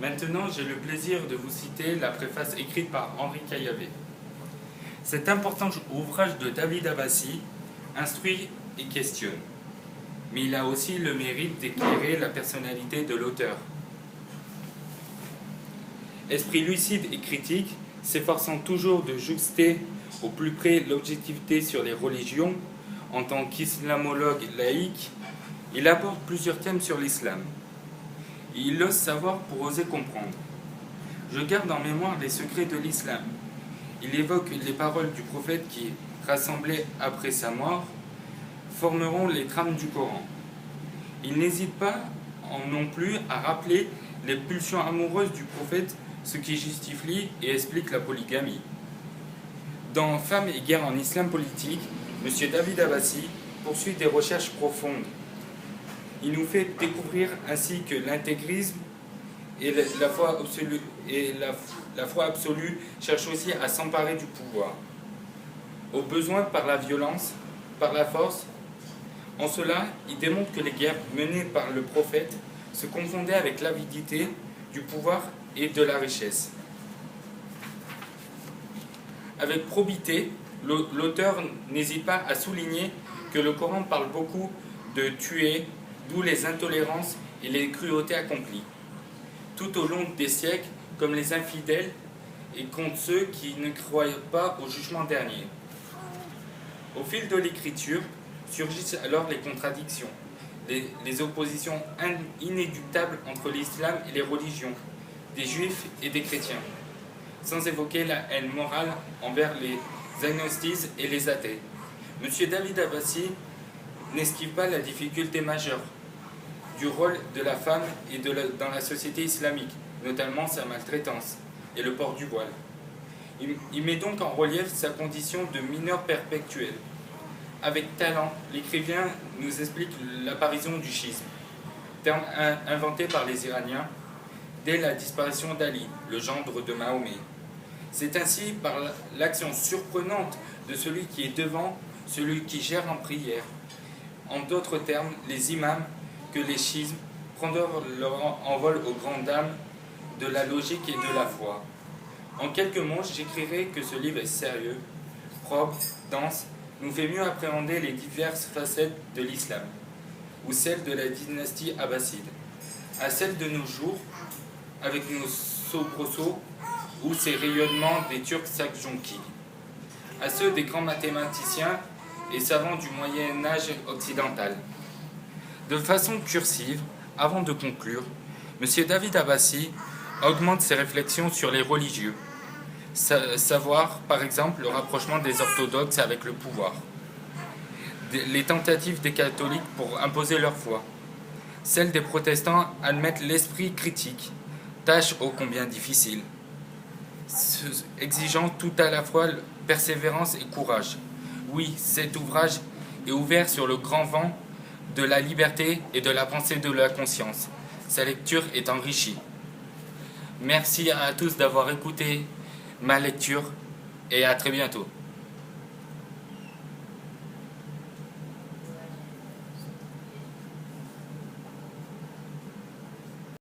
Maintenant, j'ai le plaisir de vous citer la préface écrite par Henri Caillavet. Cet important ouvrage de David Abbassi instruit et questionne, mais il a aussi le mérite d'éclairer la personnalité de l'auteur. Esprit lucide et critique, s'efforçant toujours de juxter au plus près l'objectivité sur les religions, en tant qu'islamologue laïque, il aborde plusieurs thèmes sur l'islam. Il ose savoir pour oser comprendre. Je garde en mémoire les secrets de l'islam. Il évoque les paroles du prophète qui, rassemblées après sa mort, formeront les trames du Coran. Il n'hésite pas non plus à rappeler les pulsions amoureuses du prophète, ce qui justifie et explique la polygamie. Dans Femmes et guerre en islam politique, M. David Abbassi poursuit des recherches profondes. Il nous fait découvrir ainsi que l'intégrisme et la foi absolue cherchent aussi à s'emparer du pouvoir. Au besoin par la violence, par la force. En cela, il démontre que les guerres menées par le prophète se confondaient avec l'avidité du pouvoir et de la richesse. Avec probité, l'auteur n'hésite pas à souligner que le Coran parle beaucoup de tuer, d'où les intolérances et les cruautés accomplies, tout au long des siècles, comme les infidèles et contre ceux qui ne croient pas au jugement dernier. Au fil de l'écriture, surgissent alors les contradictions, les oppositions inéluctables entre l'islam et les religions, des juifs et des chrétiens, sans évoquer la haine morale envers les agnostiques et les athées. M. David Abbassi n'esquive pas la difficulté majeure du rôle de la femme dans la société islamique, notamment sa maltraitance et le port du voile. Il met donc en relief sa condition de mineur perpétuel. Avec talent, l'écrivain nous explique l'apparition du schisme, terme inventé par les Iraniens dès la disparition d'Ali, le gendre de Mahomet. C'est ainsi par l'action surprenante de celui qui est devant, celui qui gère en prière. En d'autres termes, les imams, que les schismes prennent leur envol aux grandes dames de la logique et de la foi. En quelques mots, j'écrirai que ce livre est sérieux, propre, dense, nous fait mieux appréhender les diverses facettes de l'islam, ou celles de la dynastie abbasside, à celles de nos jours, avec nos soubresauts, ou ces rayonnements des Turcs Selçukis, à ceux des grands mathématiciens et savants du Moyen-Âge occidental. De façon cursive, avant de conclure, M. David Abbassi augmente ses réflexions sur les religieux, savoir par exemple le rapprochement des orthodoxes avec le pouvoir, les tentatives des catholiques pour imposer leur foi, celles des protestants admettent l'esprit critique, tâche ô combien difficile, exigeant tout à la fois persévérance et courage. Oui, cet ouvrage est ouvert sur le grand vent de la liberté et de la pensée de la conscience. Sa lecture est enrichie. Merci à tous d'avoir écouté ma lecture et à très bientôt.